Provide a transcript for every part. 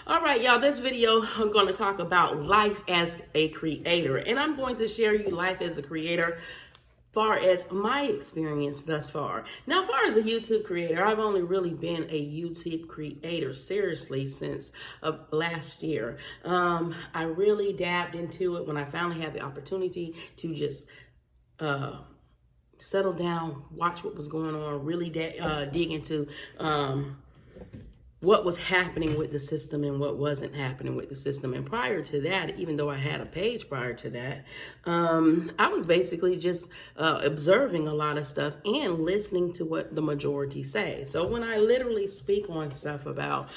All right, y'all, this video I'm going to talk about life as a creator, and I'm going to share you life as a creator far as my experience thus far. Now, as far as a YouTube creator, I've only really been a YouTube creator seriously since last year. I really dabbed into it when I finally had the opportunity to just settle down, watch what was going on, really dig into what was happening with the system and what wasn't happening with the system. And prior to that, even though I had a page prior to that, I was basically just observing a lot of stuff and listening to what the majority say. So when I literally speak on stuff about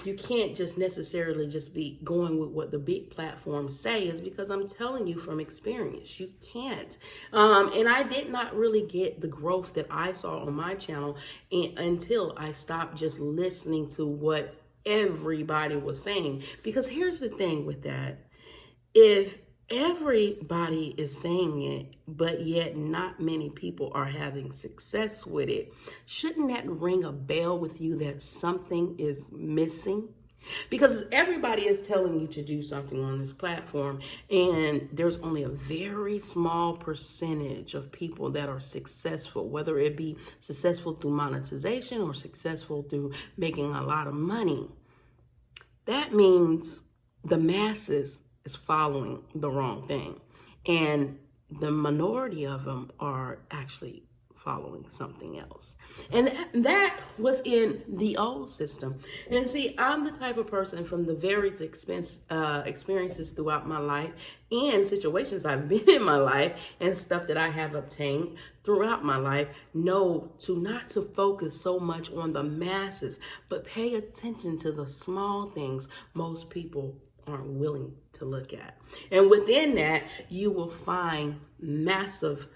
you can't just necessarily just be going with what the big platforms say, is because I'm telling you from experience, you can't. And I did not really get the growth that I saw on my channel until I stopped just listening to what everybody was saying. Because here's the thing with that. If everybody is saying it, but yet not many people are having success with it, shouldn't that ring a bell with you that something is missing? Because everybody is telling you to do something on this platform, and there's only a very small percentage of people that are successful, whether it be successful through monetization or successful through making a lot of money. That means the masses is following the wrong thing, and the minority of them are actually following something else. And that was in the old system. And see, I'm the type of person, from the various experiences throughout my life and situations I've been in my life and stuff that I have obtained throughout my life, know to not to focus so much on the masses, but pay attention to the small things most people aren't willing to look at. And within that, you will find massive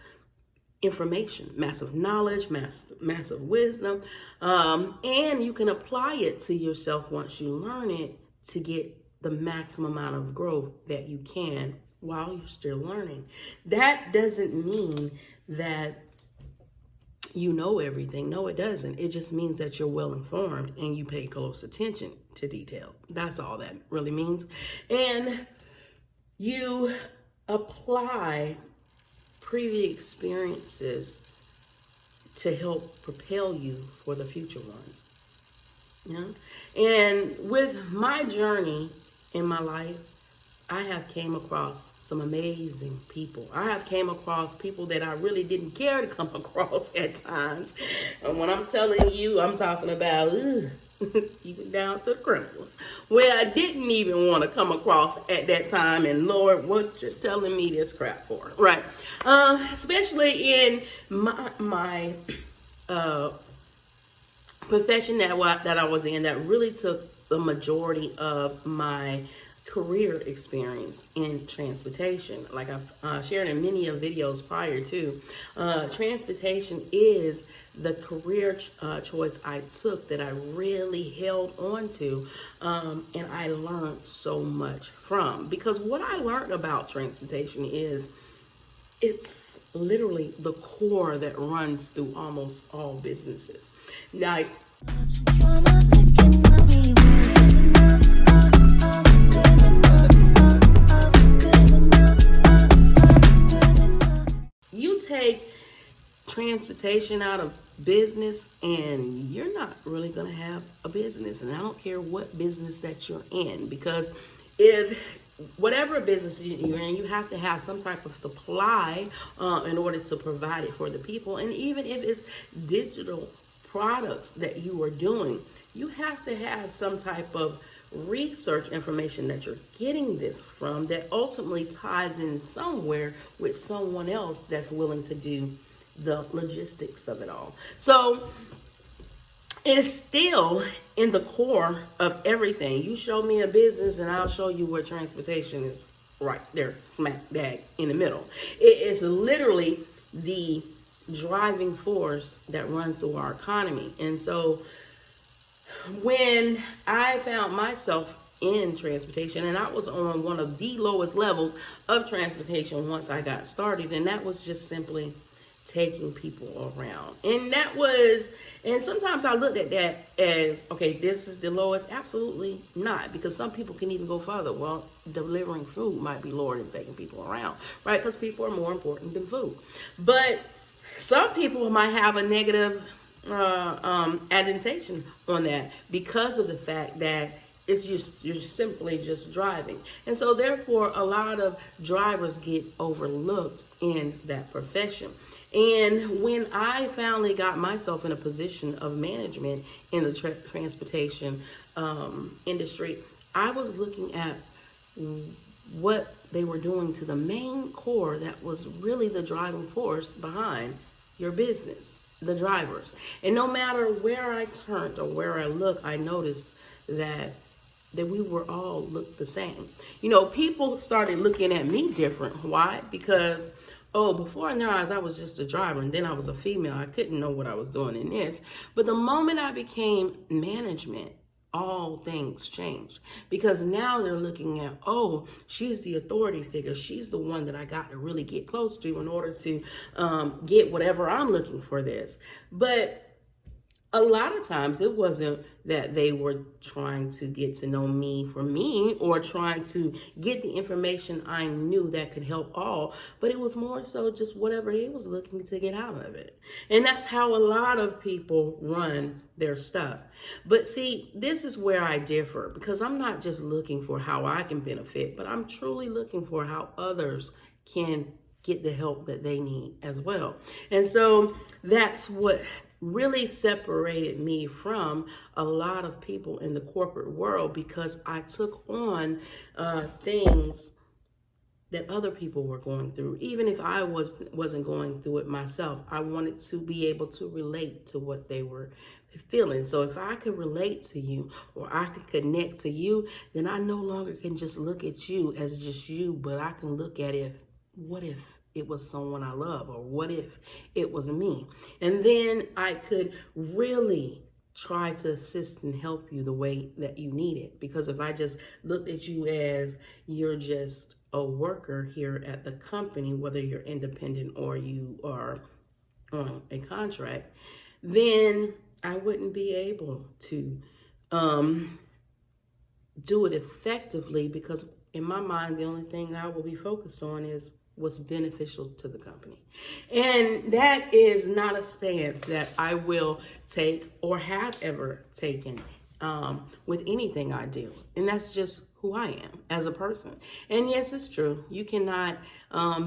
information, massive knowledge, massive wisdom, and you can apply it to yourself once you learn it to get the maximum amount of growth that you can while you're still learning. That doesn't mean that you know everything. No, it doesn't. It just means that you're well informed and you pay close attention to detail. That's all that really means. And you apply previous experiences to help propel you for the future ones. You know? And with my journey in my life, I have came across some amazing people. I have came across people that I really didn't care to come across at times. And when I'm telling you, I'm talking about even down to the criminals, where I didn't even want to come across at that time. And Lord, what you're telling me this crap for, right? Especially in my profession that I was in, that really took the majority of my career experience in transportation. Like I've shared in many of videos prior to, transportation is the career choice I took that I really held on to, and I learned so much from. Because what I learned about transportation is it's literally the core that runs through almost all businesses. Now, you take transportation out of business and you're not really going to have a business. And I don't care what business that you're in, because if whatever business you're in, you have to have some type of supply in order to provide it for the people. And even if it's digital products that you are doing, you have to have some type of research information that you're getting this from that ultimately ties in somewhere with someone else that's willing to do the logistics of it all. So it's still in the core of everything. You show me a business and I'll show you where transportation is right there, smack dab in the middle. It is literally the driving force that runs through our economy. And so when I found myself in transportation, and I was on one of the lowest levels of transportation once I got started, and that was just simply taking people around. And sometimes I looked at that as, okay, this is the lowest. Absolutely not, because some people can even go further. Well, delivering food might be lower than taking people around, right? Because people are more important than food. But some people might have a negative adaptation on that because of the fact that you're simply just driving. And so therefore a lot of drivers get overlooked in that profession. And when I finally got myself in a position of management in the transportation industry, I was looking at what they were doing to the main core that was really the driving force behind your business, the drivers. And no matter where I turned or where I looked, I noticed that we were all looked the same. You know, people started looking at me different. Why? Because, before in their eyes, I was just a driver, and then I was a female. I couldn't know what I was doing in this. But the moment I became management, all things changed, because now they're looking at, she's the authority figure. She's the one that I got to really get close to in order to get whatever I'm looking for this. But a lot of times it wasn't that they were trying to get to know me for me or trying to get the information I knew that could help all, but it was more so just whatever they was looking to get out of it. And that's how a lot of people run their stuff. But see, this is where I differ, because I'm not just looking for how I can benefit, but I'm truly looking for how others can get the help that they need as well. And so that's what really separated me from a lot of people in the corporate world, because I took on things that other people were going through. Even if I wasn't going through it myself, I wanted to be able to relate to what they were feeling. So if I could relate to you or I could connect to you, then I no longer can just look at you as just you, but I can look at what if it was someone I love, or what if it was me? And then I could really try to assist and help you the way that you need it. Because if I just looked at you as you're just a worker here at the company, whether you're independent or you are on a contract, then I wouldn't be able to do it effectively, because in my mind, the only thing I will be focused on is what's beneficial to the company. And that is not a stance that I will take or have ever taken with anything I do. And that's just who I am as a person. And yes, it's true. You cannot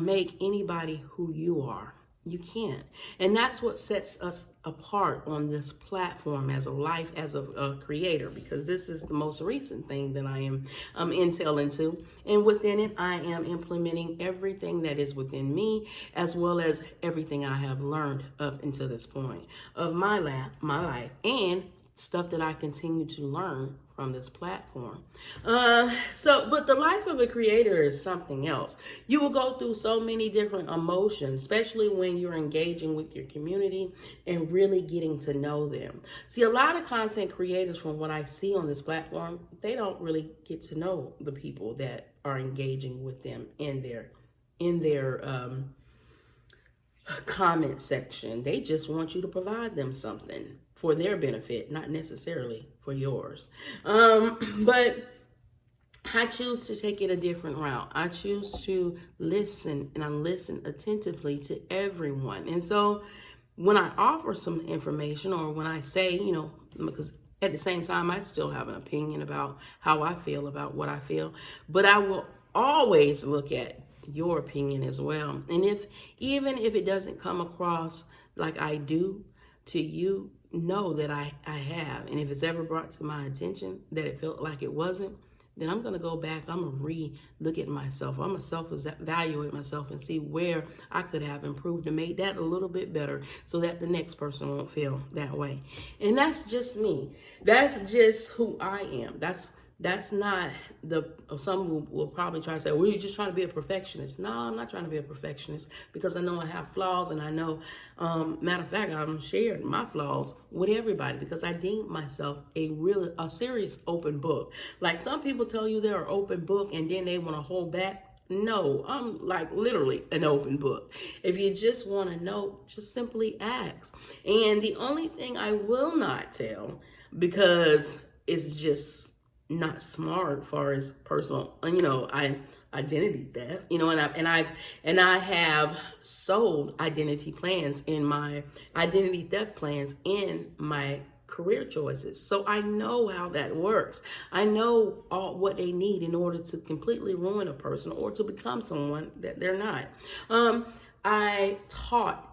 make anybody who you are. You can't. And that's what sets us apart on this platform as a creator, because this is the most recent thing that I am intel into. And within it, I am implementing everything that is within me, as well as everything I have learned up until this point of my life, and stuff that I continue to learn from this platform. But the life of a creator is something else. You will go through so many different emotions, especially when you're engaging with your community and really getting to know them. See, a lot of content creators, from what I see on this platform, they don't really get to know the people that are engaging with them in their comment section. They just want you to provide them something for their benefit, not necessarily for yours. But I choose to take it a different route. I choose to listen, and I listen attentively to everyone. And so when I offer some information, or when I say, because at the same time, I still have an opinion about how I feel about what I feel, but I will always look at your opinion as well. And even if it doesn't come across like I do to you, know that I have. And if it's ever brought to my attention that it felt like it wasn't, then I'm going to go back. I'm going to re-look at myself. I'm going to self-evaluate myself and see where I could have improved and made that a little bit better, so that the next person won't feel that way. And that's just me. That's just who I am. That's not some will probably try to say, well, you're just trying to be a perfectionist. No, I'm not trying to be a perfectionist, because I know I have flaws, and I know, matter of fact, I'm sharing my flaws with everybody, because I deem myself a serious open book. Like some people tell you they're an open book and then they want to hold back. No, I'm like literally an open book. If you just want to know, just simply ask. And the only thing I will not tell, because it's just not smart far as personal, identity theft, and I have sold identity theft plans in my career choices. So I know how that works. I know what they need in order to completely ruin a person or to become someone that they're not. I taught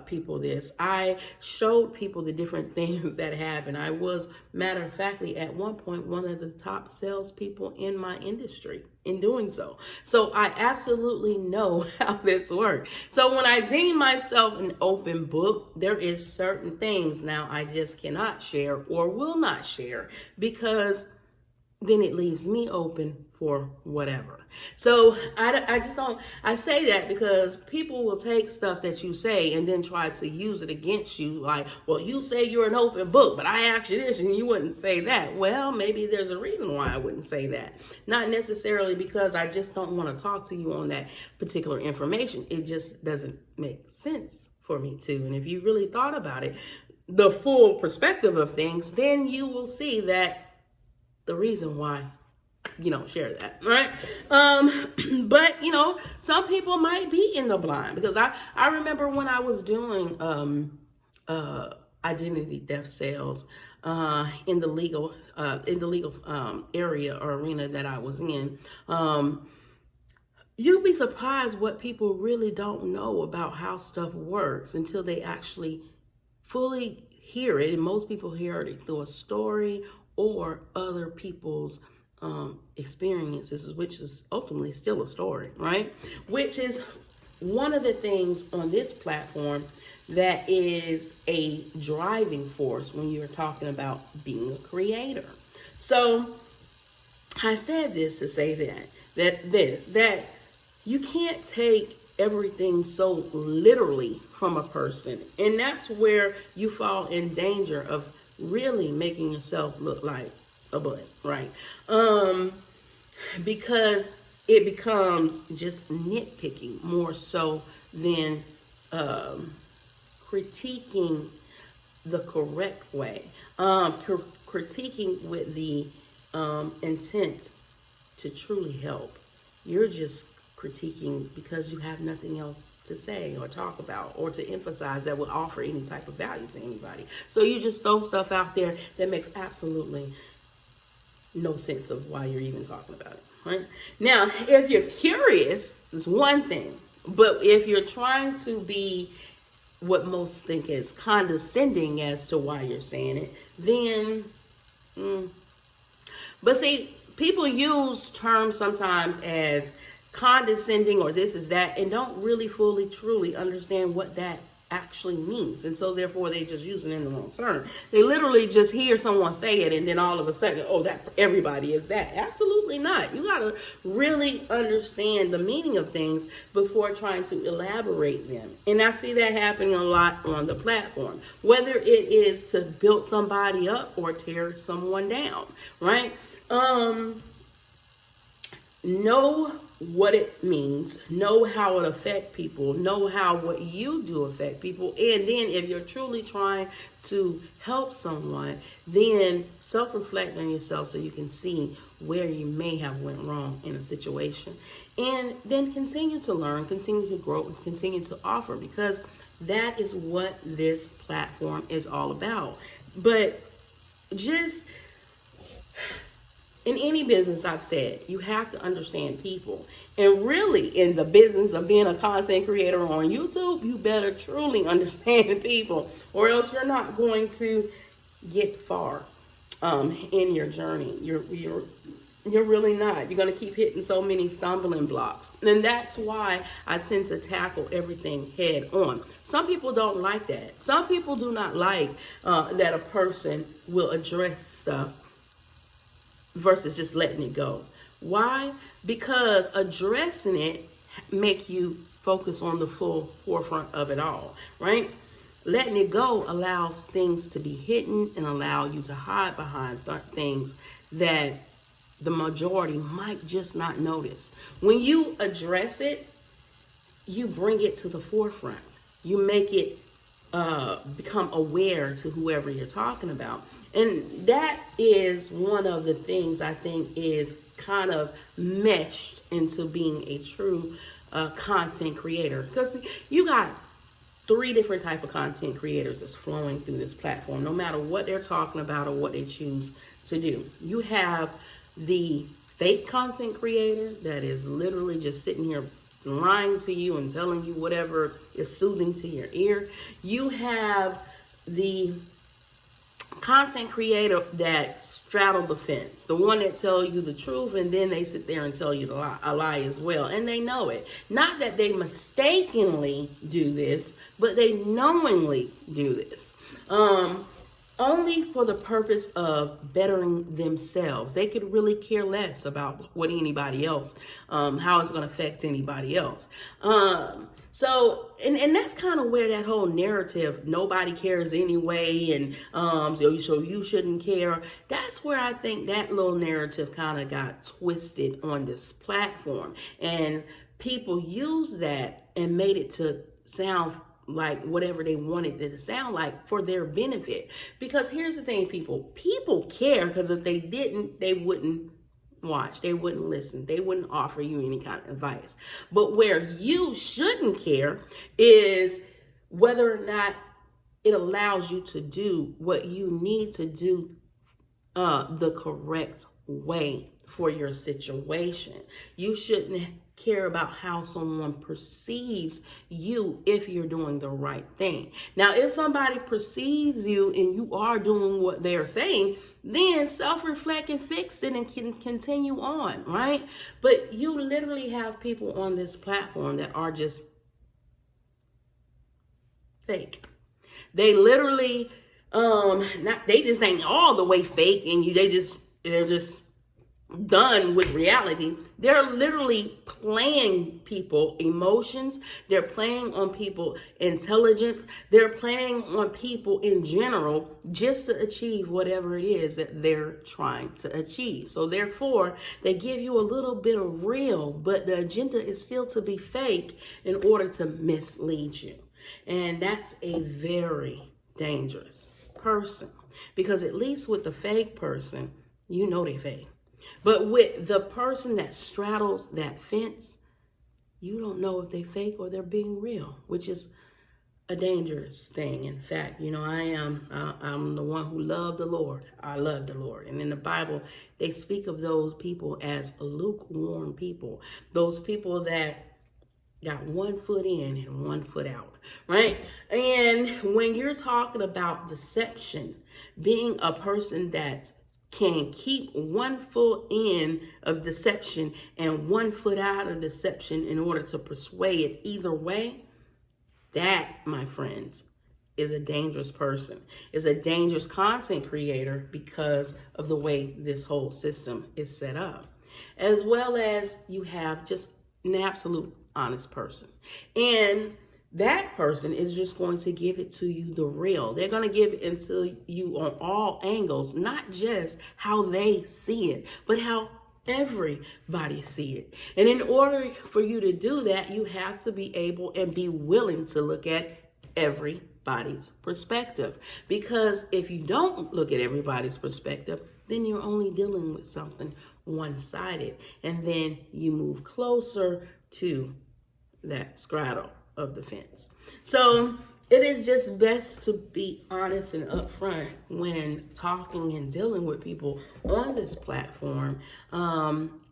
people this. I showed people the different things that happen. I was, matter of factly, at one point, one of the top salespeople in my industry in doing so. So I absolutely know how this works. So when I deem myself an open book, there is certain things now I just cannot share or will not share, because then it leaves me open for whatever. So I just don't, I say that because people will take stuff that you say and then try to use it against you. Like, well, you say you're an open book, but I asked you this and you wouldn't say that. Well, maybe there's a reason why I wouldn't say that. Not necessarily because I just don't want to talk to you on that particular information. It just doesn't make sense for me to. And if you really thought about it, the full perspective of things, then you will see that the reason why you don't share that, right? But some people might be in the blind, because I remember when I was doing identity theft sales in the legal area or arena that I was in. You'd be surprised what people really don't know about how stuff works until they actually fully hear it. And most people hear it through a story or other people's experiences, which is ultimately still a story, right? Which is one of the things on this platform that is a driving force when you're talking about being a creator. So I said this to say that you can't take everything so literally from a person. And that's where you fall in danger of really making yourself look like a butt, right? Because it becomes just nitpicking more so than critiquing the correct way, critiquing with the intent to truly help. You're just critiquing because you have nothing else to say or talk about or to emphasize that would offer any type of value to anybody. So you just throw stuff out there that makes absolutely no sense of why you're even talking about it, right? Now, if you're curious, it's one thing. But if you're trying to be what most think is condescending as to why you're saying it, then, But see, people use terms sometimes as condescending or this is that, and don't really fully truly understand what that actually means, and so therefore they just use it in the wrong term. They literally just hear someone say it and then all of a sudden, oh, that everybody is that. Absolutely not. You got to really understand the meaning of things before trying to elaborate them. And I see that happening a lot on the platform, whether it is to build somebody up or tear someone down, right? Know what it means, know how it affects people, know how what you do affect people, and then if you're truly trying to help someone, then self-reflect on yourself so you can see where you may have went wrong in a situation, and then continue to learn, continue to grow, and continue to offer, because that is what this platform is all about. But just in any business, I've said, you have to understand people. And really, in the business of being a content creator on YouTube, you better truly understand people, or else you're not going to get far in your journey. You're really not. You're going to keep hitting so many stumbling blocks. And that's why I tend to tackle everything head on. Some people don't like that. Some people do not like that a person will address stuff versus just letting it go. Why? Because addressing it make you focus on the full forefront of it all, right? Letting it go allows things to be hidden and allow you to hide behind things that the majority might just not notice. When you address it, you bring it to the forefront. You make it become aware to whoever you're talking about. And that is one of the things I think is kind of meshed into being a true content creator. Because you got 3 different type of content creators that's flowing through this platform, no matter what they're talking about or what they choose to do. You have the fake content creator that is literally just sitting here lying to you and telling you whatever is soothing to your ear. You have the content creator that straddle the fence, the one that tell you the truth and then they sit there and tell you a lie as well, and they know it. Not that they mistakenly do this, but they knowingly do this. Only for the purpose of bettering themselves. They could really care less about what anybody else, how it's going to affect anybody else. So that's kind of where that whole narrative, nobody cares anyway, and so you shouldn't care. That's where I think that little narrative kind of got twisted on this platform. And people use that and made it to sound like whatever they wanted it to sound like for their benefit. Because here's the thing, people care, because if they didn't, they wouldn't watch, they wouldn't listen, they wouldn't offer you any kind of advice. But where you shouldn't care is whether or not it allows you to do what you need to do the correct way for your situation. You shouldn't care about how someone perceives you if you're doing the right thing. Now, if somebody perceives you and you are doing what they're saying, then self-reflect and fix it and can continue on, right? But you literally have people on this platform that are just fake. They literally they just ain't all the way fake, and they're just done with reality. They're literally playing people emotions. They're playing on people intelligence. They're playing on people in general just to achieve whatever it is that they're trying to achieve. So therefore, they give you a little bit of real, but the agenda is still to be fake in order to mislead you. And that's a very dangerous person, because at least with the fake person, you know they fake. But with the person that straddles that fence, you don't know if they fake or they're being real, which is a dangerous thing. In fact, I'm the one who loved the Lord. I love the Lord. And in the Bible, they speak of those people as lukewarm people. Those people that got 1 foot in and 1 foot out, right? And when you're talking about deception, being a person that can keep 1 foot in of deception and 1 foot out of deception in order to persuade either way, that, my friends, is a dangerous person, is a dangerous content creator because of the way this whole system is set up. As well as you have just an absolute honest person. And that person is just going to give it to you the real. They're going to give it to you on all angles, not just how they see it, but how everybody see it. And in order for you to do that, you have to be able and be willing to look at everybody's perspective. Because if you don't look at everybody's perspective, then you're only dealing with something one-sided. And then you move closer to that straddle of the fence. So it is just best to be honest and upfront when talking and dealing with people on this platform,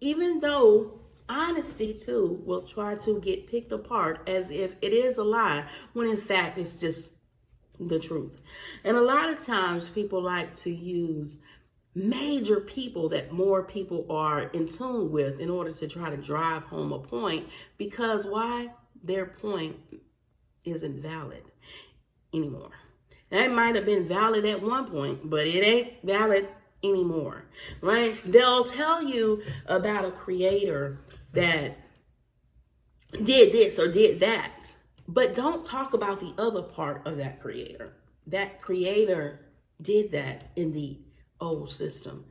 even though honesty too will try to get picked apart as if it is a lie, when in fact it's just the truth. And a lot of times people like to use major people that more people are in tune with in order to try to drive home a point, because why? Their point isn't valid anymore. That might have been valid at one point, but it ain't valid anymore, right? They'll tell you about a creator that did this or did that, but don't talk about the other part of that creator. That creator did that in the old system.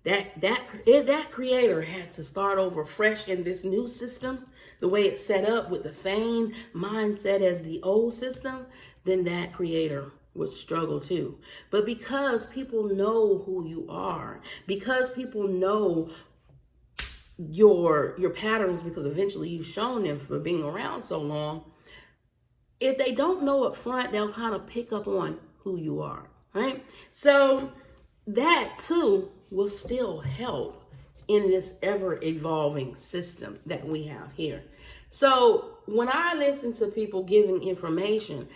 If that creator had to start over fresh in this new system, the way it's set up with the same mindset as the old system, then that creator would struggle too. But because people know who you are, because people know your patterns, because eventually you've shown them for being around so long, if they don't know up front, they'll kind of pick up on who you are, right? So that too will still help in this ever evolving system that we have here. So when I listen to people giving information,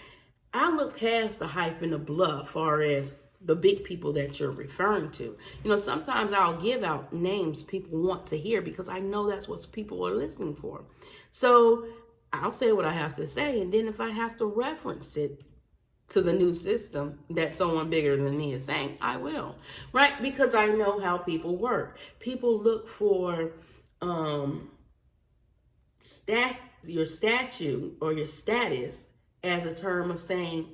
I look past the hype and the bluff, far as the big people that you're referring to. Sometimes I'll give out names people want to hear because I know that's what people are listening for. So I'll say what I have to say, and then if I have to reference it to the new system that someone bigger than me is saying, I will, right? Because I know how people work. People look for your statue or your status as a term of saying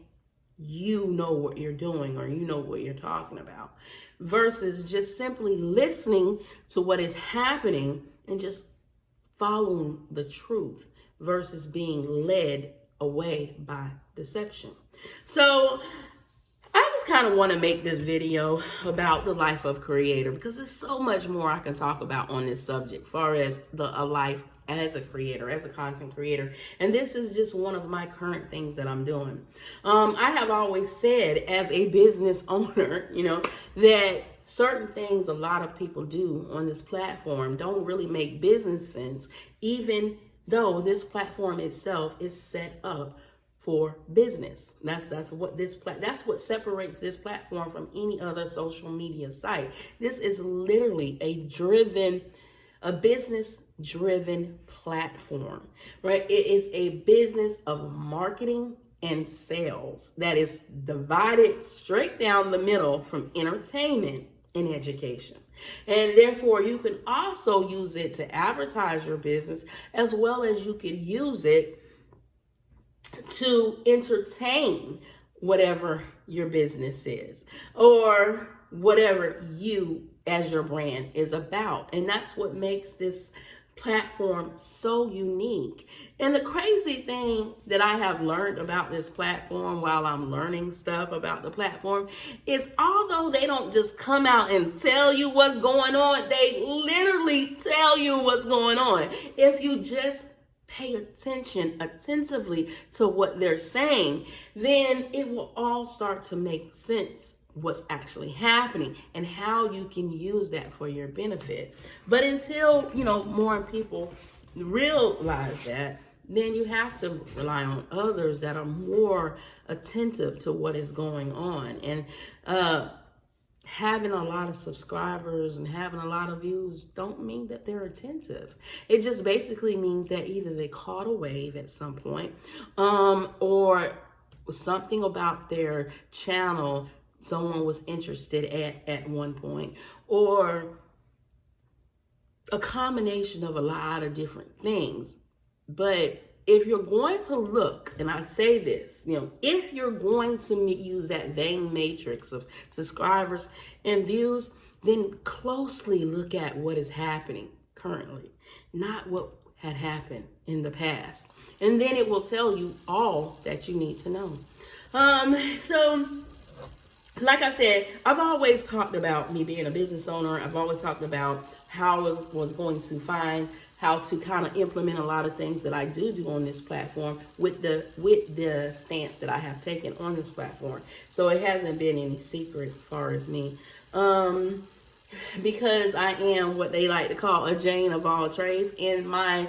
you know what you're doing or you know what you're talking about, versus just simply listening to what is happening and just following the truth versus being led away by deception. So I just kind of want to make this video about the life of creator because there's so much more I can talk about on this subject, far as a life as a creator, as a content creator. And this is just one of my current things that I'm doing. I have always said as a business owner, that certain things a lot of people do on this platform don't really make business sense, even though this platform itself is set up for business. That's what separates this platform from any other social media site. This is literally a business driven platform, right? It is a business of marketing and sales that is divided straight down the middle from entertainment and education. And therefore, you can also use it to advertise your business, as well as you can use it to entertain whatever your business is or whatever you as your brand is about. And that's what makes this platform so unique. And the crazy thing that I have learned about this platform while I'm learning stuff about the platform is, although they don't just come out and tell you what's going on, they literally tell you what's going on. If you just pay attention attentively to what they're saying, then it will all start to make sense what's actually happening and how you can use that for your benefit. But until, more people realize that, then you have to rely on others that are more attentive to what is going on. And having a lot of subscribers and having a lot of views don't mean that they're attentive. It just basically means that either they caught a wave at some point, or something about their channel someone was interested at one point, or a combination of a lot of different things. But if you're going to look, and I say this, if you're going to use that vain matrix of subscribers and views, then closely look at what is happening currently, not what had happened in the past. And then it will tell you all that you need to know. So like I said, I've always talked about me being a business owner. I've always talked about how I was going to find how to kind of implement a lot of things that I do on this platform with the stance that I have taken on this platform. So it hasn't been any secret as far as me. Because I am what they like to call a Jane of all trades. And my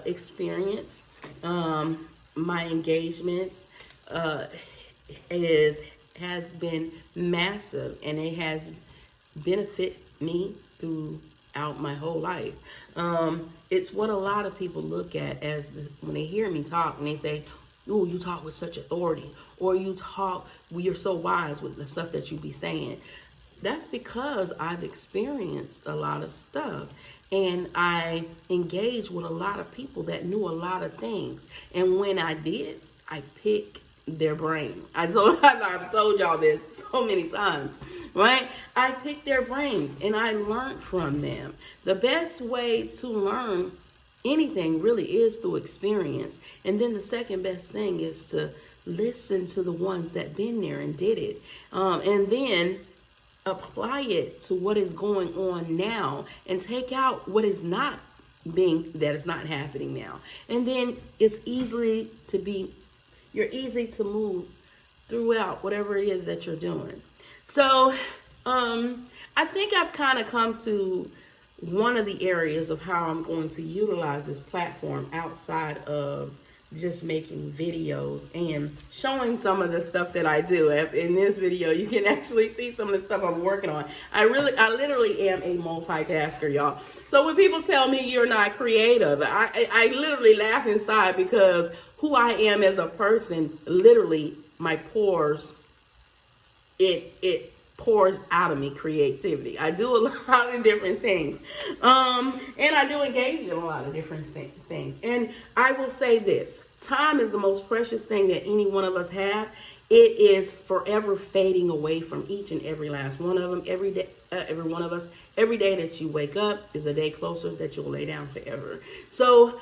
experience, my engagements has been massive, and it has benefited me throughout my whole life. It's what a lot of people look at as when they hear me talk and they say, "Oh, you talk with such authority," or you're so wise with the stuff that you be saying. That's because I've experienced a lot of stuff, and I engaged with a lot of people that knew a lot of things. And when I did, I picked their brain. I've told y'all this so many times, right? I picked their brains and I learned from them. The best way to learn anything really is through experience. And then the second best thing is to listen to the ones that been there and did it. And then apply it to what is going on now and take out what is not that is not happening now. And then you're easy to move throughout whatever it is that you're doing. So I think I've kind of come to one of the areas of how I'm going to utilize this platform outside of just making videos and showing some of the stuff that I do. In this video, you can actually see some of the stuff I'm working on. I literally am a multitasker, y'all. So when people tell me you're not creative, I literally laugh inside, because who I am as a person, literally my pores, it pours out of me creativity. I do a lot of different things. And I do engage in a lot of different things. And I will say this, time is the most precious thing that any one of us have. It is forever fading away from each and every last one of them. Every day, every one of us, every day that you wake up is a day closer that you'll lay down forever. So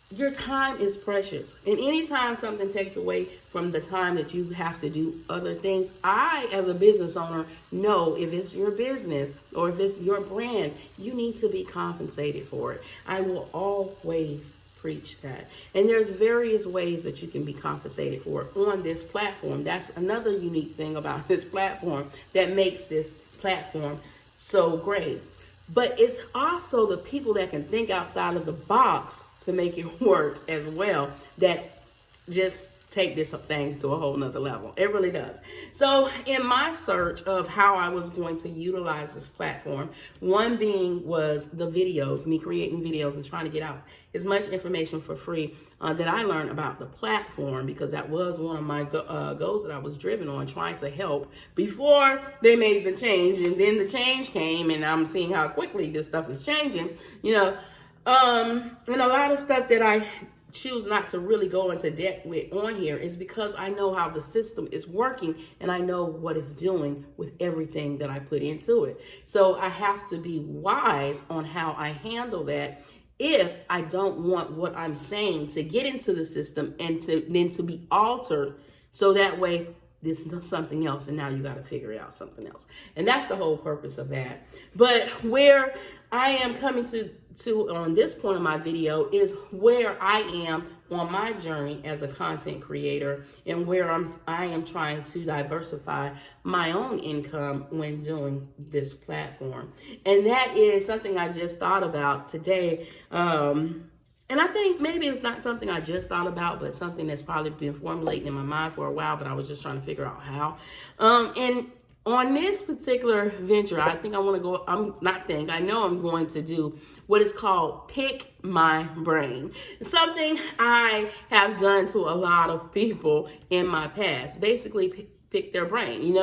your time is precious. And anytime something takes away from the time that you have to do other things, I, as a business owner, know if it's your business or if it's your brand, you need to be compensated for it. I will always preach that. And there's various ways that you can be compensated for it on this platform. That's another unique thing about this platform that makes this platform so great. But it's also the people that can think outside of the box to make it work as well, that just take this thing to a whole nother level. It really does. So in my search of how I was going to utilize this platform, one being was the videos, me creating videos and trying to get out as much information for free that I learned about the platform, because that was one of my goals that I was driven on, trying to help before they made the change. And then the change came, and I'm seeing how quickly this stuff is changing, and a lot of stuff that I choose not to really go into depth with on here is because I know how the system is working and I know what it's doing with everything that I put into it. So I have to be wise on how I handle that if I don't want what I'm saying to get into the system and then to be altered, so that way this is something else and now you got to figure out something else. And that's the whole purpose of that. But where I am coming to on this point of my video is where I am on my journey as a content creator, and where I am trying to diversify my own income when doing this platform. And that is something I just thought about today. And I think maybe it's not something I just thought about, but something that's probably been formulating in my mind for a while, but I was just trying to figure out how. And on this particular venture, I know I'm going to do what is called Pick My Brain. Something I have done to a lot of people in my past. Basically, pick their brain,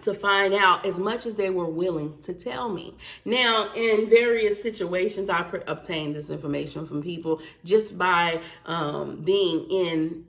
to find out as much as they were willing to tell me. Now, in various situations, I obtained this information from people just by being in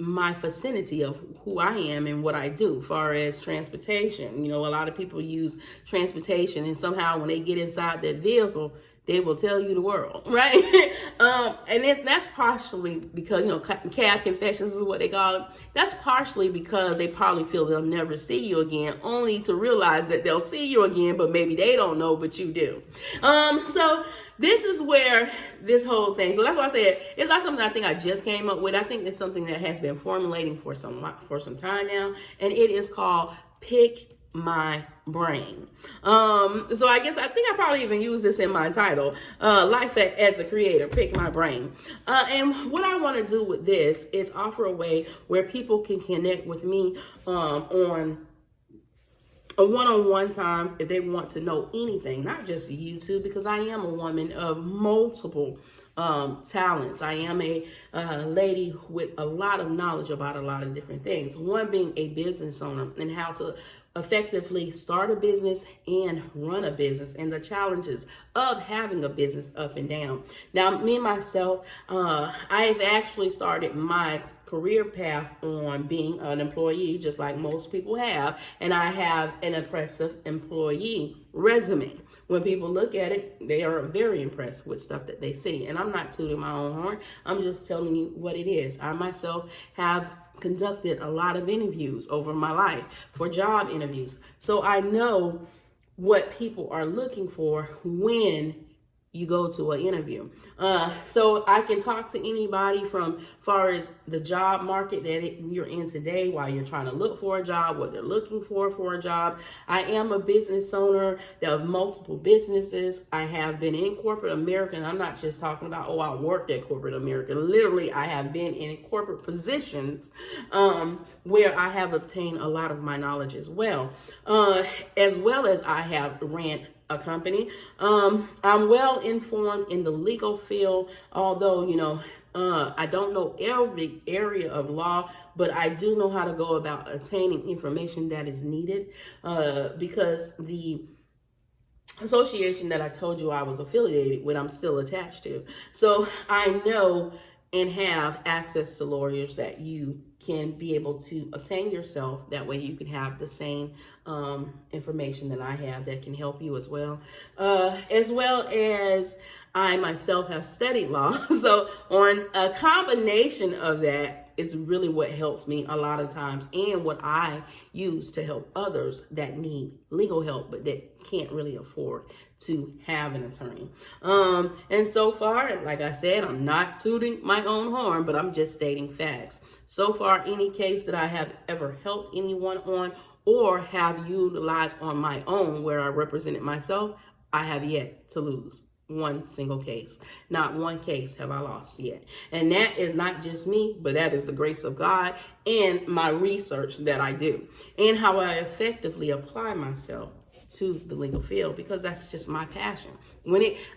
my vicinity of who I am and what I do, far as transportation. A lot of people use transportation, and somehow when they get inside that vehicle, they will tell you the world, right? And that's partially because, cab confessions is what they call it. That's partially because they probably feel they'll never see you again, only to realize that they'll see you again, but maybe they don't know, but you do. So this is where this whole thing, so that's why I said it's not something I think I just came up with. I think it's something that has been formulating for some time now, and it is called Pick My Brain. So I think I probably even use this in my title, Life as a Creator, Pick My Brain. And what I want to do with this is offer a way where people can connect with me on a one-on-one time if they want to know anything, not just YouTube, because I am a woman of multiple talents. I am a lady with a lot of knowledge about a lot of different things. One being a business owner and how to effectively start a business and run a business, and the challenges of having a business up and down. Now, me myself, I've actually started my career path on being an employee, just like most people have, and I have an impressive employee resume. When people look at it, they are very impressed with stuff that they see. And I'm not tooting my own horn. I'm just telling you what it is. I myself have conducted a lot of interviews over my life for job interviews. So I know what people are looking for when you go to an interview. So I can talk to anybody from far as the job market that you're in today while you're trying to look for a job, what they're looking for a job. I am a business owner of multiple businesses. I have been in corporate America, and I'm not just talking about, I worked at corporate America. Literally, I have been in corporate positions where I have obtained a lot of my knowledge as well as I have ran a company. I'm well informed in the legal field, although, I don't know every area of law, but I do know how to go about obtaining information that is needed because the association that I told you I was affiliated with, I'm still attached to. So I know and have access to lawyers that you can be able to obtain yourself. That way you can have the same information that I have that can help you as well as I myself have studied law. So on a combination of that is really what helps me a lot of times, and what I use to help others that need legal help but that can't really afford to have an attorney. And so far, like I said, I'm not tooting my own horn, but I'm just stating facts. So far, any case that I have ever helped anyone on or have utilized on my own where I represented myself, I have yet to lose one single case. Not one case have I lost yet. And that is not just me, but that is the grace of God and my research that I do and how I effectively apply myself to the legal field, because that's just my passion.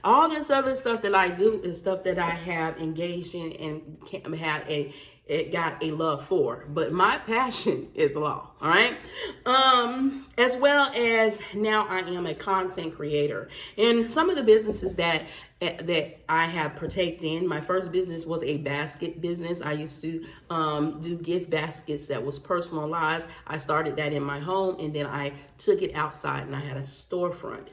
All this other stuff that I do is stuff that I have engaged in and have got a love for, but my passion is law. All right. As well as now I am a content creator, and some of the businesses that I have partaken in. My first business was a basket business. I used to do gift baskets that was personalized. I started that in my home, and then I took it outside and I had a storefront.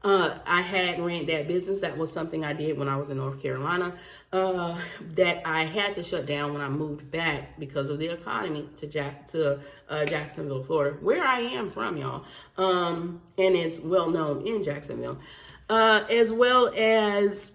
I had ran that business. That was something I did when I was in North Carolina that I had to shut down when I moved back because of the economy to Jacksonville, Florida, where I am from, y'all. And it's well known in Jacksonville. As well as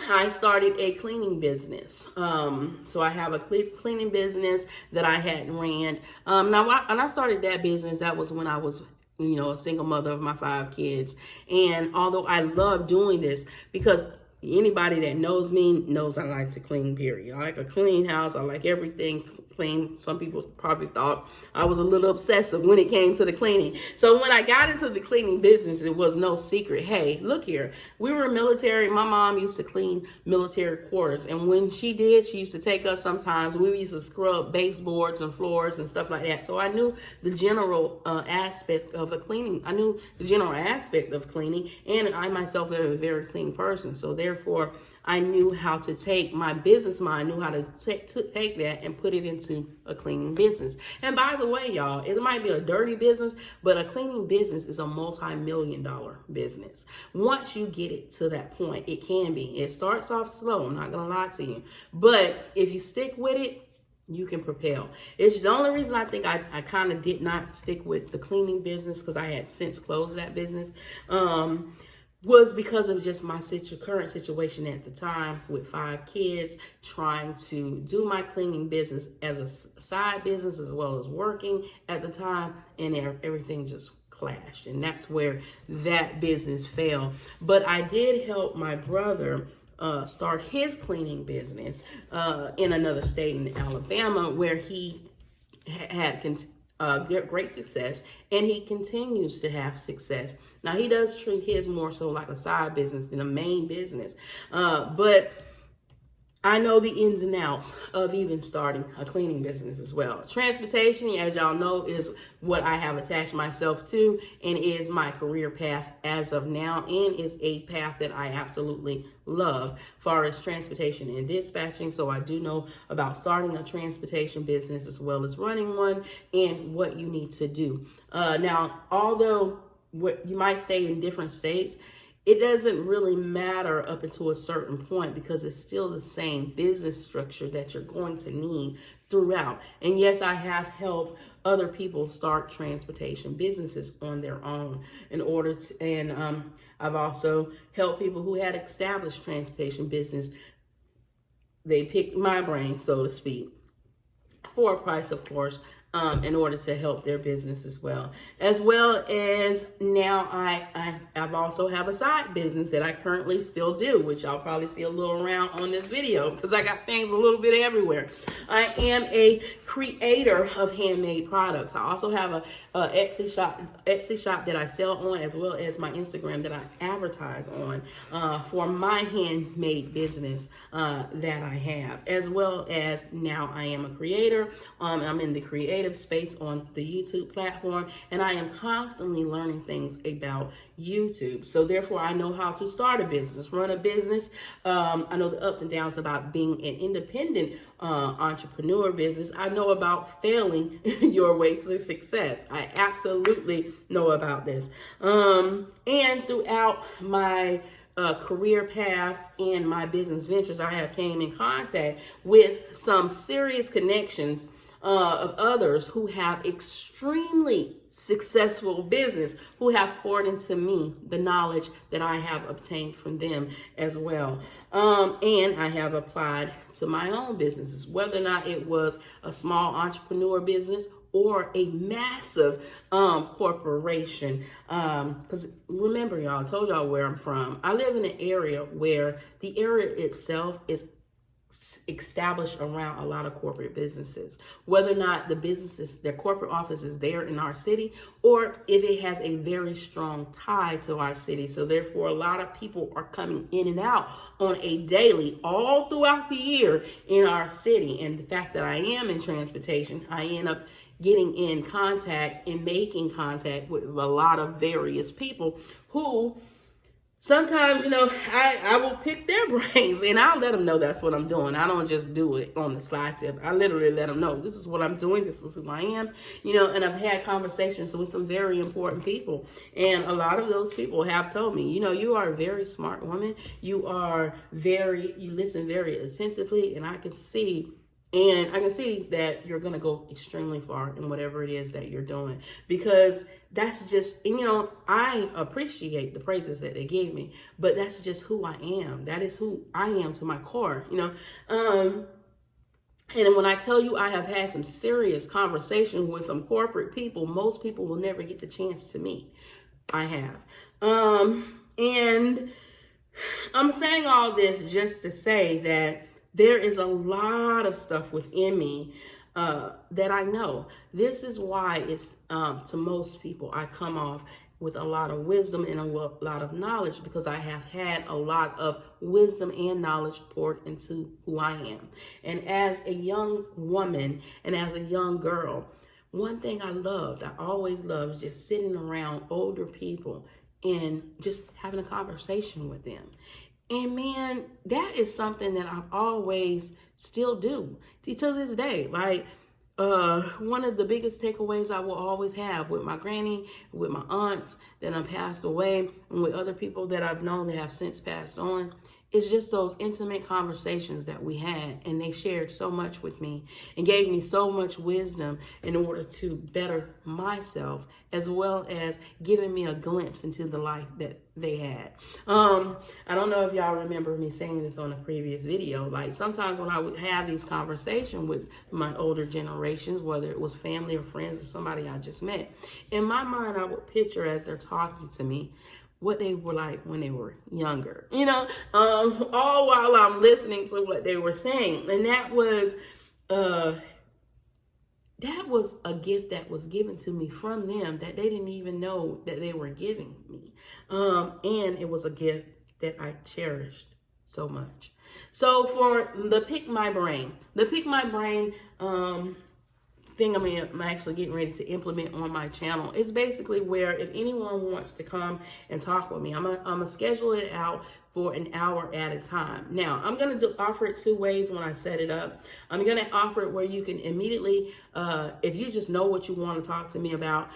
I started a cleaning business. So I have a cleaning business that I had ran. Now, when I started that business, that was when I was, a single mother of my 5 kids. And although I love doing this, because anybody that knows me knows I like to clean, period. I like a clean house. I like everything clean. Some people probably thought I was a little obsessive when it came to the cleaning. So when I got into the cleaning business, it was no secret. Hey, look here. We were military. My mom used to clean military quarters. And when she did, she used to take us sometimes. We used to scrub baseboards and floors and stuff like that. So I knew the general aspect of the cleaning. I knew the general aspect of cleaning. And I myself am a very clean person. So therefore, I knew how to take my business mind, knew how to take that and put it into a cleaning business. And by the way, y'all, it might be a dirty business, but a cleaning business is a multi-million-dollar business. Once you get it to that point, it can be. It starts off slow, I'm not going to lie to you. But if you stick with it, you can propel. It's the only reason I think I kind of did not stick with the cleaning business, because I had since closed that business. Was because of just my current situation at the time with 5 kids, trying to do my cleaning business as a side business as well as working at the time, and everything just clashed, and that's where that business failed. But I did help my brother start his cleaning business in another state in Alabama, where he had great success, and he continues to have success. Now, he does treat his more so like a side business than a main business. But I know the ins and outs of even starting a cleaning business as well. Transportation, as y'all know, is what I have attached myself to and is my career path as of now, and is a path that I absolutely love as far as transportation and dispatching. So I do know about starting a transportation business as well as running one and what you need to do. Now, although what you might stay in different states, it doesn't really matter up until a certain point because it's still the same business structure that you're going to need throughout. And yes, I have helped other people start transportation businesses on their own in order to, and I've also helped people who had established transportation business. They picked my brain, so to speak, for a price, of course, in order to help their business as well as now I've also have a side business that I currently still do, which I'll probably see a little around on this video because I got things a little bit everywhere. I am a creator of handmade products. I also have a Etsy shop that I sell on, as well as my Instagram that I advertise on for my handmade business that I have, as well as now I am a creator. I'm in the creative space on the YouTube platform, and I am constantly learning things about YouTube. So therefore, I know how to start a business, run a business. I know the ups and downs about being an independent entrepreneur business. I know about failing your way to success. I absolutely know about this. And throughout my career paths and my business ventures, I have came in contact with some serious connections of others who have extremely successful business, who have poured into me the knowledge that I have obtained from them as well. And I have applied to my own businesses, whether or not it was a small entrepreneur business or a massive corporation. Because remember, y'all, I told y'all where I'm from. I live in an area where the area itself is established around a lot of corporate businesses, whether or not the businesses, their corporate office is there in our city, or if it has a very strong tie to our city. So therefore, a lot of people are coming in and out on a daily, all throughout the year in our city. And the fact that I am in transportation, I end up getting in contact and making contact with a lot of various people who sometimes, I will pick their brains and I'll let them know that's what I'm doing. I don't just do it on the slide tip. I literally let them know this is what I'm doing. This is who I am, and I've had conversations with some very important people. And a lot of those people have told me, you are a very smart woman. You listen very attentively, and I can see that you're going to go extremely far in whatever it is that you're doing, because that's just, I appreciate the praises that they gave me, but that's just who I am. That is who I am to my core, And when I tell you I have had some serious conversations with some corporate people, most people will never get the chance to meet. I have. And I'm saying all this just to say that there is a lot of stuff within me that I know. This is why it's, to most people, I come off with a lot of wisdom and a lot of knowledge, because I have had a lot of wisdom and knowledge poured into who I am. And as a young woman and as a young girl, one thing I always loved, is just sitting around older people and just having a conversation with them. And man, that is something that I've always still do to this day. Like, one of the biggest takeaways I will always have with my granny, with my aunts that have passed away, and with other people that I've known that have since passed on, is just those intimate conversations that we had. And they shared so much with me and gave me so much wisdom in order to better myself, as well as giving me a glimpse into the life that they had. I don't know if y'all remember me saying this on a previous video. Like, sometimes when I would have these conversations with my older generations, whether it was family or friends or somebody I just met, in my mind, I would picture as they're talking to me what they were like when they were younger, all while I'm listening to what they were saying. And that was a gift that was given to me from them that they didn't even know that they were giving me. And it was a gift that I cherished so much. So for the Pick My Brain, thing I'm actually getting ready to implement on my channel is basically where if anyone wants to come and talk with me, I'm gonna schedule it out for an hour at a time. Now, I'm going to offer it two ways when I set it up. I'm going to offer it where you can immediately, if you just know what you want to talk to me about,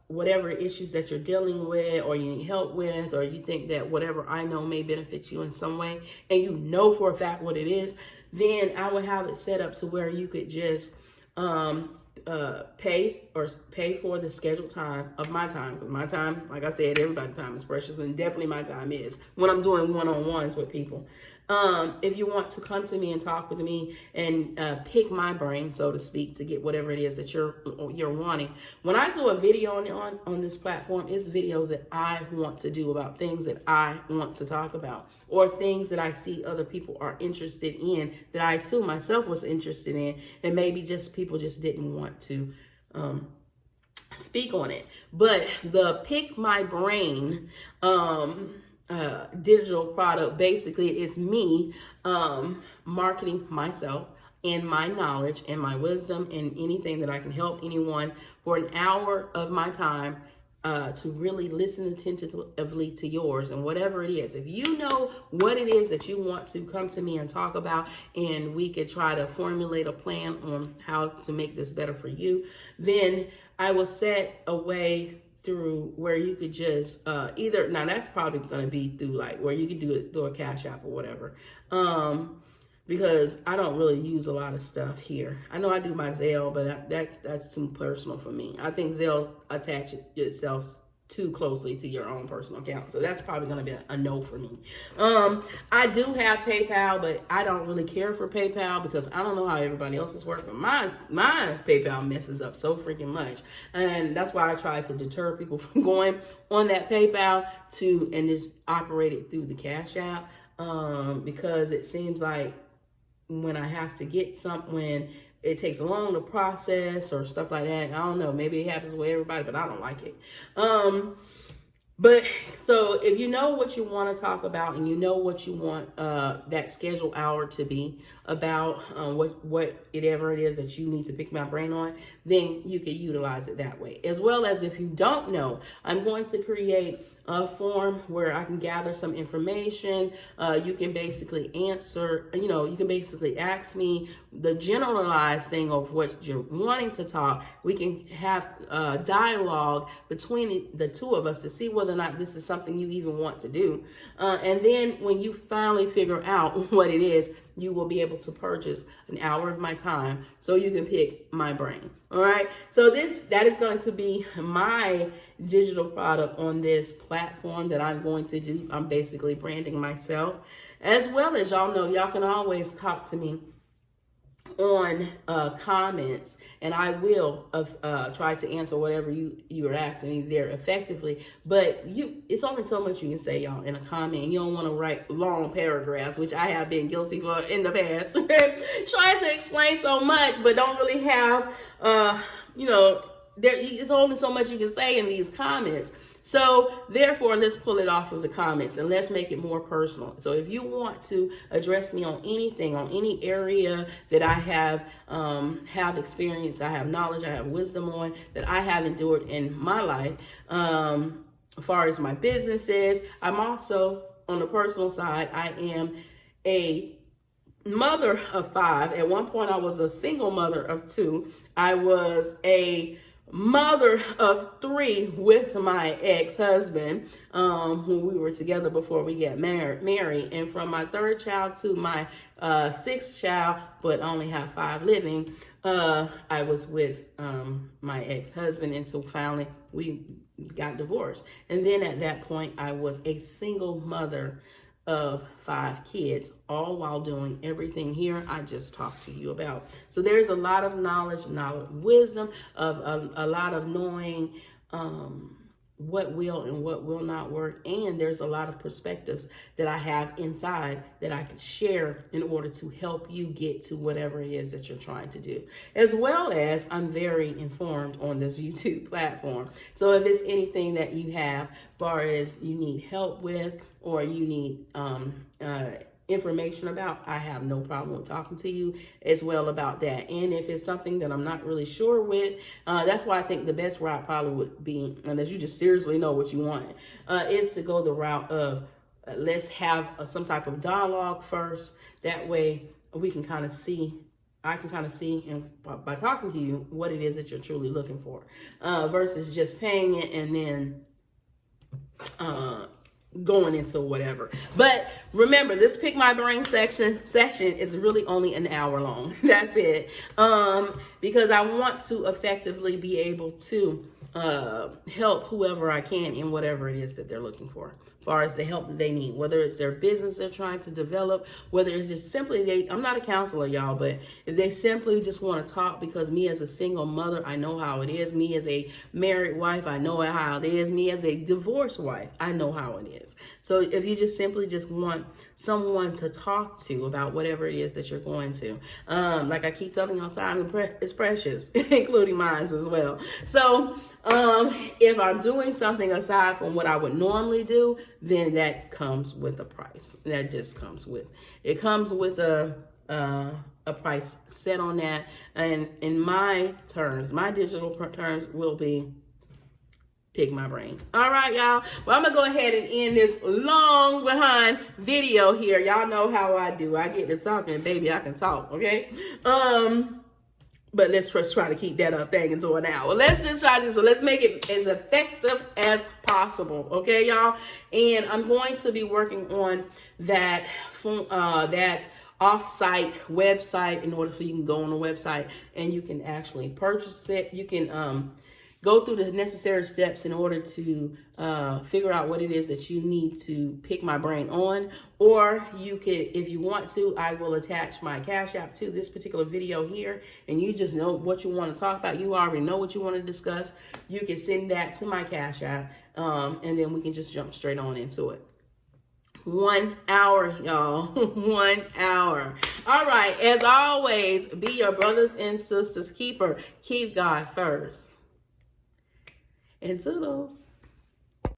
whatever issues that you're dealing with or you need help with, or you think that whatever I know may benefit you in some way, and you know for a fact what it is, then I would have it set up to where you could just pay for the scheduled time of my time. Because my time, like I said, everybody's time is precious, and definitely my time is when I'm doing one-on-ones with people. If you want to come to me and talk with me and pick my brain, so to speak, to get whatever it is that you're wanting. When I do a video on this platform, it's videos that I want to do about things that I want to talk about, or things that I see other people are interested in that I too myself was interested in, and maybe just people just didn't want to speak on it. But the Pick My Brain digital product basically is me marketing myself and my knowledge and my wisdom and anything that I can help anyone for an hour of my time to really listen attentively to yours and whatever it is. If you know what it is that you want to come to me and talk about, and we could try to formulate a plan on how to make this better for you, then I will set a way through where you could just either, now that's probably going to be through like where you could do it through a Cash App or whatever, because I don't really use a lot of stuff here. I know I do my Zelle, but that's too personal for me. I think Zelle attaches itself too closely to your own personal account, so that's probably going to be a no for me. I do have PayPal, but I don't really care for PayPal because I don't know how everybody else's work, but my PayPal messes up so freaking much, and that's why I try to deter people from going on that PayPal and just operate it through the Cash App, because it seems like when I have to get something, it takes long to process or stuff like that. I don't know. Maybe it happens with everybody, but I don't like it. But so if you know what you want to talk about and you know what you want that scheduled hour to be about, whatever it is that you need to pick my brain on, then you can utilize it that way. As well as if you don't know, I'm going to create a form where I can gather some information. You can basically answer, you can basically ask me the generalized thing of what you're wanting to talk. We can have dialogue between the two of us to see whether or not this is something you even want to do. And then when you finally figure out what it is, you will be able to purchase an hour of my time so you can pick my brain. All right. So that is going to be my digital product on this platform that I'm going to do. I'm basically branding myself, as well as y'all know, y'all can always talk to me on comments, and I will try to answer whatever you are asking me there effectively. But it's only so much you can say, y'all, in a comment. You don't want to write long paragraphs, which I have been guilty for in the past. Trying to explain so much, but don't really have, it's only so much you can say in these comments. So therefore, let's pull it off of the comments and let's make it more personal. So if you want to address me on anything, on any area that I have experience, I have knowledge, I have wisdom on, that I have endured in my life, as far as my business is, I'm also, on the personal side, I am a mother of 5. At one point, I was a single mother of 2. I was a mother of 3 with my ex-husband, who we were together before we got married. And from my 3rd child to my 6th child, but only have 5 living, I was with my ex-husband until finally we got divorced. And then at that point, I was a single mother of 5 kids, all while doing everything here I just talked to you about. So there's a lot of knowledge, wisdom, of a lot of knowing what will and what will not work. And there's a lot of perspectives that I have inside that I can share in order to help you get to whatever it is that you're trying to do. As well as I'm very informed on this YouTube platform. So if it's anything that you have, as far as you need help with, or you need information about, I have no problem with talking to you as well about that. And if it's something that I'm not really sure with, that's why I think the best route probably would be, unless you just seriously know what you want, is to go the route of let's have some type of dialogue first. That way we can kind of see, I can kind of see, and by talking to you, what it is that you're truly looking for, versus just paying it and then going into whatever. But remember, this Pick My Brain session is really only an hour long. That's it. Because I want to effectively be able to help whoever I can in whatever it is that they're looking for, as far as the help that they need, whether it's their business they're trying to develop, whether it's just simply I'm not a counselor, y'all, but if they simply just want to talk, because me as a single mother, I know how it is. Me as a married wife, I know how it is. Me as a divorced wife, I know how it is. So if you just simply just want someone to talk to about whatever it is that you're going to, like I keep telling y'all, time is precious, including mine as well. So if I'm doing something aside from what I would normally do, then that comes with a price. That just comes with, it comes with a price set on that. And in my terms, my digital terms will be Pick My Brain. All right, y'all. Well, I'm going to go ahead and end this long behind video here. Y'all know how I do. I get to talking, baby, I can talk, okay? But let's just try to keep that thing into an hour. Let's just try this. So let's make it as effective as possible. Okay, y'all? And I'm going to be working on that off-site website in order so you can go on the website and you can actually purchase it. You can go through the necessary steps in order to figure out what it is that you need to pick my brain on. Or you could, if you want to, I will attach my Cash App to this particular video here, and you just know what you want to talk about. You already know what you want to discuss. You can send that to my Cash App, and then we can just jump straight on into it. 1 hour, y'all. 1 hour. All right. As always, be your brothers and sisters keeper. Keep God first. And toodles.